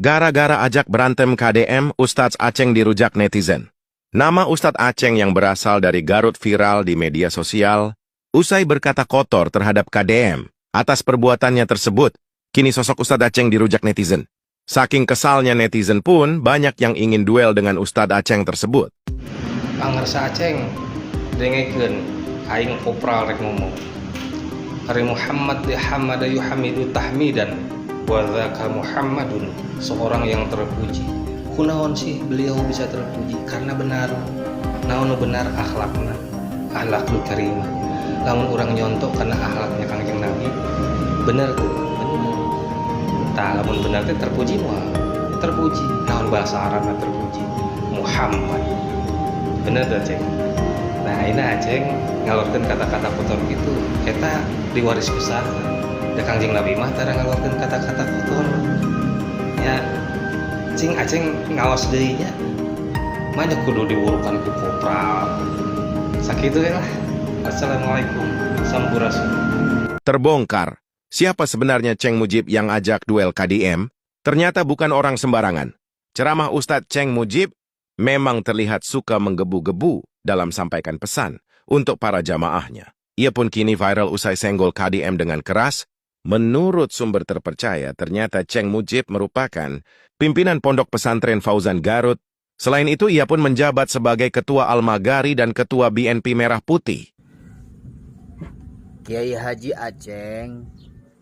Gara-gara ajak berantem KDM, Ustadz Aceng dirujak netizen. Nama Ustadz Aceng yang berasal dari Garut viral di media sosial, usai berkata kotor terhadap KDM. Atas perbuatannya tersebut, kini sosok Ustadz Aceng dirujak netizen. Saking kesalnya netizen pun, banyak yang ingin duel dengan Ustadz Aceng tersebut. Pangarsa Aceng, dengekeun aing kopral rek ngomong. Hari Muhammad hamada yuhamidu tahmidan wa dzaka Muhammadun, seorang yang terpuji. Kunaon sih beliau bisa terpuji? Karena benar. Naon benar akhlakna, akhlakul karimah. Lamun urang nyontok karena akhlaknya Kangjeng Nabi, bener tuh, bener. Tah lamun benar teh terpuji moal. Terpuji. Naon bahasa Arabna terpuji? Muhammad. Bener tuh Aceng. Nah ini Aceng ngalorkeun kata-kata kotor gitu, eta diwaris besar. Da Kangjeng Nabi mah tara ngalorkeun kata-kata kotor. Ya, cing Aceng ngaos deui nya. Manya kudu diurukan ku kopral. Sakitu lah. Assalamualaikum. Sampurasun. Terbongkar, siapa sebenarnya Ceng Mujib yang ajak duel KDM? Ternyata bukan orang sembarangan. Ceramah Ustadz Ceng Mujib memang terlihat suka menggebu-gebu dalam sampaikan pesan untuk para jamaahnya. Ia pun kini viral usai senggol KDM dengan keras. Menurut sumber terpercaya, ternyata Ceng Mujib merupakan pimpinan Pondok Pesantren Fauzan Garut. Selain itu, ia pun menjabat sebagai Ketua Al-Magari dan Ketua BNP Merah Putih. Kiai Haji Aceng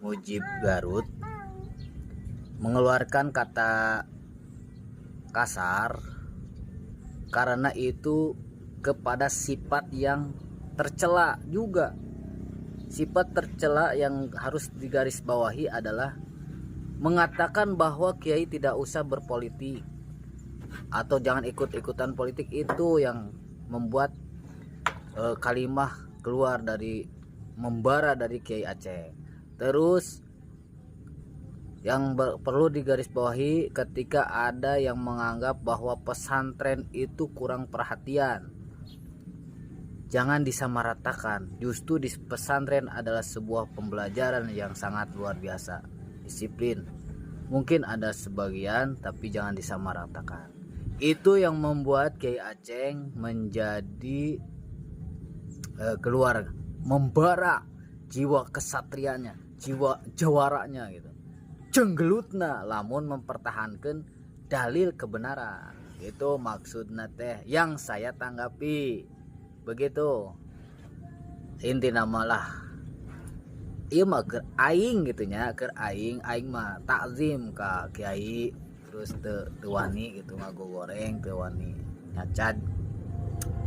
Mujib Garut mengeluarkan kata kasar karena itu kepada sifat yang tercela juga. Sifat tercela yang harus digarisbawahi adalah mengatakan bahwa kiai tidak usah berpolitik atau jangan ikut-ikutan politik. Itu yang membuat kalimah keluar dari membara dari Kiai Aceng. Terus yang perlu digarisbawahi ketika ada yang menganggap bahwa pesantren itu kurang perhatian, jangan disamaratakan. Justru di pesantren adalah sebuah pembelajaran yang sangat luar biasa, disiplin. Mungkin ada sebagian, tapi jangan disamaratakan. Itu yang membuat Kiai Aceng menjadi keluar membara jiwa kesatrianya, jiwa jawaranya gitu. Jenggelutna lamun mempertahankan dalil kebenaran. Itu maksudnya teh yang saya tanggapi. Begitu. Intina malah ieu mah keur aing gitu nya, keur aing mah takzim ka kiai, terus teu wani gitu ngagogoreng, teu wani nyacad.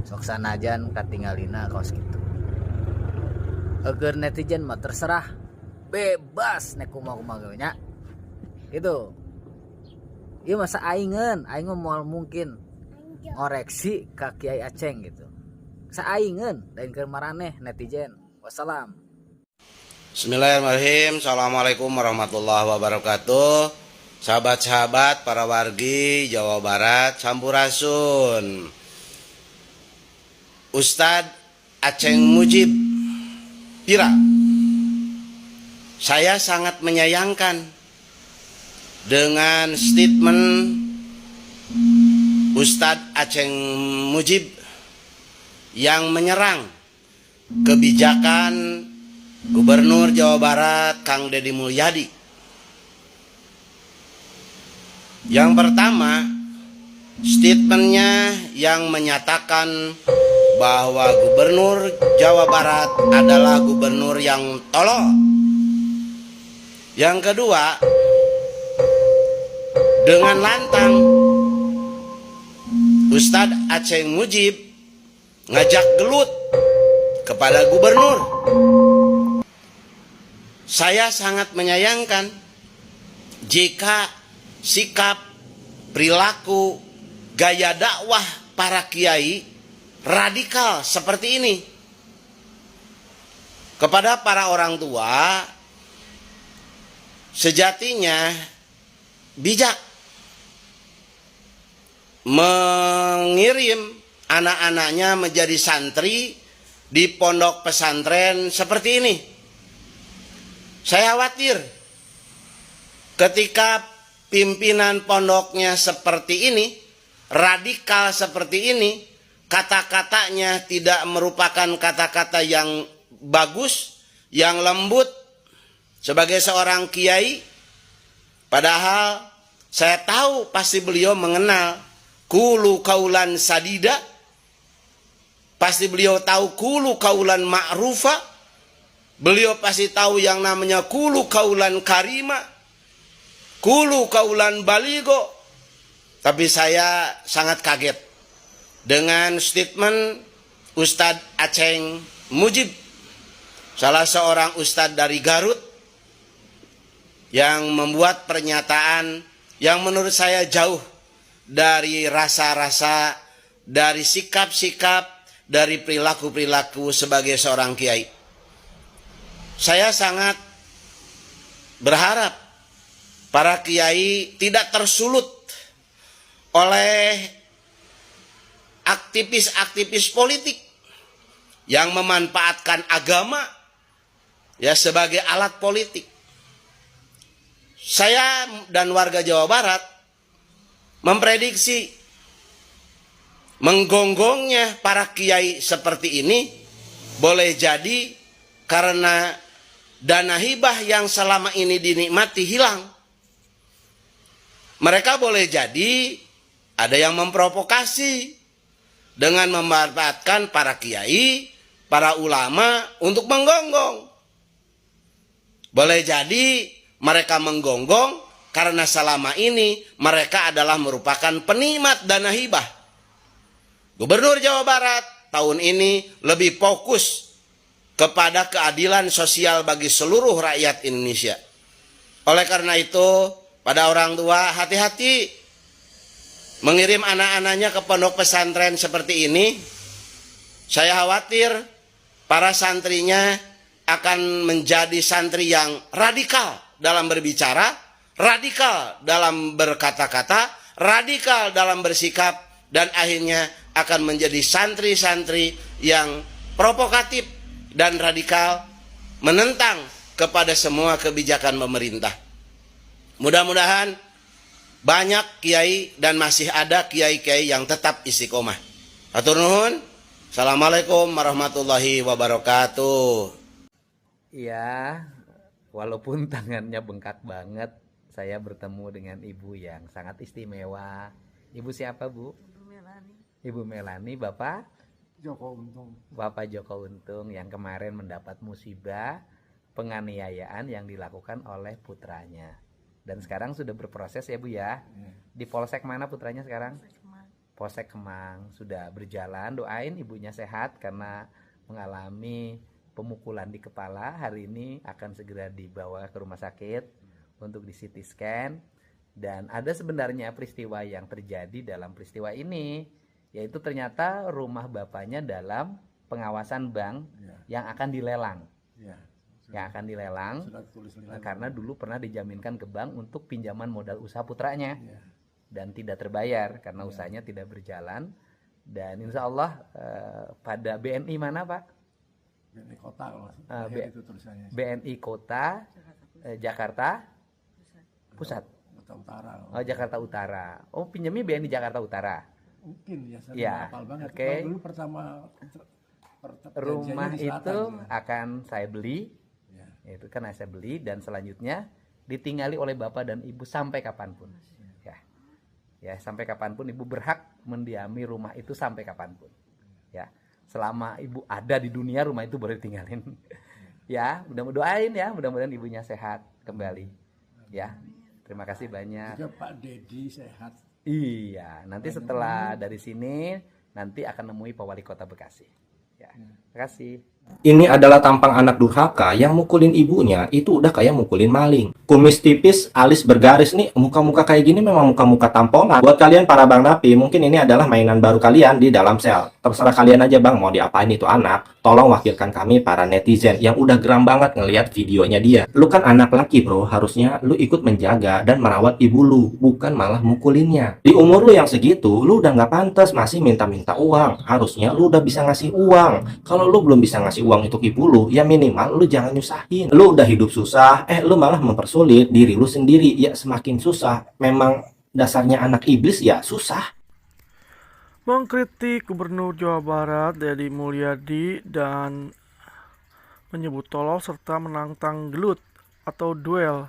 Sok sanajan katinggalina kaos kitu. Agar netizen mah terserah, bebas nek kumaha-kumaha nya. Gitu. Ieu mah saingeun, aing mah mungkin ngoreksi ka Kiai Aceng gitu. Saingeun dain keur maraneh netizen. Wassalam. Bismillahirrahmanirrahim. Assalamualaikum warahmatullahi wabarakatuh. Sahabat-sahabat para wargi Jawa Barat, sampurasun. Ustadz Aceng Mujib Pira, saya sangat menyayangkan dengan statement Ustadz Aceng Mujib yang menyerang kebijakan Gubernur Jawa Barat Kang Deddy Mulyadi. Yang pertama, statementnya yang menyatakan bahwa Gubernur Jawa Barat adalah gubernur yang tolol. Yang kedua, dengan lantang Ustadz Aceng Mujib ngajak gelut kepada gubernur. Saya sangat menyayangkan jika sikap, perilaku, gaya dakwah para kiai radikal seperti ini. Kepada para orang tua, sejatinya bijak mengirim anak-anaknya menjadi santri di pondok pesantren seperti ini. Saya khawatir ketika pimpinan pondoknya seperti ini, radikal seperti ini, kata-katanya tidak merupakan kata-kata yang bagus, yang lembut sebagai seorang kiai. Padahal saya tahu pasti beliau mengenal kulu kaulan sadida, pasti beliau tahu kulu kaulan ma'rufa, beliau pasti tahu yang namanya kulu kaulan karima, kulu kaulan baligo. Tapi saya sangat kaget dengan statement Ustadz Aceng Mujib, salah seorang ustadz dari Garut, yang membuat pernyataan yang menurut saya jauh dari rasa-rasa, dari sikap-sikap, dari perilaku-perilaku sebagai seorang kiai. Saya sangat berharap para kiai tidak tersulut oleh aktivis-aktivis politik yang memanfaatkan agama ya sebagai alat politik. Saya dan warga Jawa Barat memprediksi menggonggongnya para kiai seperti ini boleh jadi karena dana hibah yang selama ini dinikmati hilang. Mereka boleh jadi ada yang memprovokasi dengan memanfaatkan para kiai, para ulama untuk menggonggong. Boleh jadi mereka menggonggong karena selama ini mereka adalah merupakan penikmat dana hibah. Gubernur Jawa Barat tahun ini lebih fokus kepada keadilan sosial bagi seluruh rakyat Indonesia. Oleh karena itu, pada orang tua hati-hati mengirim anak-anaknya ke pondok pesantren seperti ini. Saya khawatir para santrinya akan menjadi santri yang radikal dalam berbicara, radikal dalam berkata-kata, radikal dalam bersikap, dan akhirnya akan menjadi santri-santri yang provokatif dan radikal menentang kepada semua kebijakan pemerintah. Mudah-mudahan banyak kiai dan masih ada kiai-kiai yang tetap istiqomah. Hatur nuhun. Assalamualaikum warahmatullahi wabarakatuh. Iya, walaupun tangannya bengkak banget, saya bertemu dengan ibu yang sangat istimewa. Ibu siapa, Bu? Ibu Melani. Ibu Melani, Bapak? Joko Untung. Bapak Joko Untung yang kemarin mendapat musibah penganiayaan yang dilakukan oleh putranya. Dan sekarang sudah berproses ya Bu ya. Di Polsek mana putranya sekarang? Polsek Kemang. Sudah berjalan, doain ibunya sehat karena mengalami pemukulan di kepala. Hari ini akan segera dibawa ke rumah sakit untuk di CT scan. Dan ada sebenarnya peristiwa yang terjadi dalam peristiwa ini, yaitu ternyata rumah bapaknya dalam pengawasan bank yang akan dilelang. Yang akan dilelang karena dulu pernah dijaminkan ke bank untuk pinjaman modal usaha putranya dan tidak terbayar karena usahanya tidak berjalan. Dan insya Allah pada BNI mana Pak? BNI Kota itu tulisannya. BNI Kota Jakarta Pusat. Utara. Oh, Jakarta Utara. Oh, pinjamnya BNI Jakarta Utara. Mungkin ya, saya Ya, hafal banget. oke. Dulu pertama Rumah di selatan, itu ya. akan saya beli. Itu kan saya beli dan selanjutnya ditinggali oleh bapak dan ibu sampai kapanpun. Ya, sampai kapanpun ibu berhak mendiami rumah itu sampai kapanpun. Ya, selama ibu ada di dunia rumah itu boleh ditinggalin. Ya, mudah-mudahan ya, mudah-mudahan ibunya sehat kembali. Ya, terima kasih banyak. Juga Pak Dedi sehat. Iya, nanti setelah dari sini nanti akan nemui Pak Wali Kota Bekasi. Ya, terima kasih. Ini adalah tampang anak durhaka yang mukulin ibunya, itu udah kayak mukulin maling. Kumis tipis, alis bergaris nih, muka-muka kayak gini memang muka-muka tampolan. Buat kalian para Bang Napi, mungkin ini adalah mainan baru kalian di dalam sel. Terserah kalian aja Bang, mau diapain itu anak. Tolong wakilkan kami para netizen yang udah geram banget ngelihat videonya dia. Lu kan anak laki bro, harusnya lu ikut menjaga dan merawat ibu lu, bukan malah mukulinnya. Di umur lu yang segitu, lu udah nggak pantas masih minta-minta uang. Harusnya lu udah bisa ngasih uang. Kalau lu belum bisa ngasih ngasih uang untuk ibu lu, ya minimal lu jangan nyusahin. Lu udah hidup susah, lu malah mempersulit diri lu sendiri, ya semakin susah. Memang dasarnya anak iblis ya susah. Mengkritik Gubernur Jawa Barat Deddy Mulyadi dan menyebut tolol serta menantang gelut atau duel.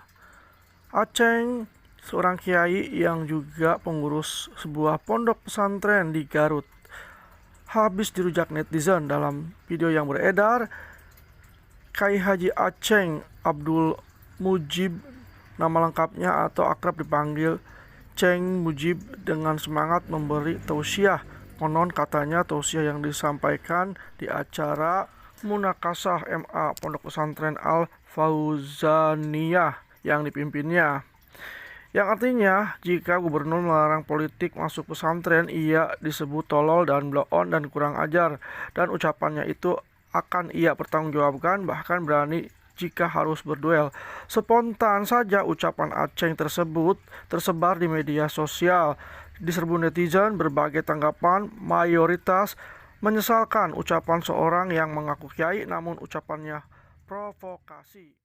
Aceng, seorang kiai yang juga pengurus sebuah pondok pesantren di Garut, habis dirujak netizen dalam video yang beredar. Kiai Haji Aceng Abdul Mujib, nama lengkapnya atau akrab dipanggil Ceng Mujib, dengan semangat memberi tausiah. Konon katanya tausiah yang disampaikan di acara Munakasah MA Pondok Pesantren Al Fauzaniyah yang dipimpinnya. Yang artinya, jika gubernur melarang politik masuk pesantren, ia disebut tolol dan blow-on dan kurang ajar. Dan ucapannya itu akan ia pertanggungjawabkan, bahkan berani jika harus berduel. Spontan saja ucapan Aceng tersebut tersebar di media sosial. Diserbu netizen, berbagai tanggapan mayoritas menyesalkan ucapan seorang yang mengaku kiai namun ucapannya provokasi.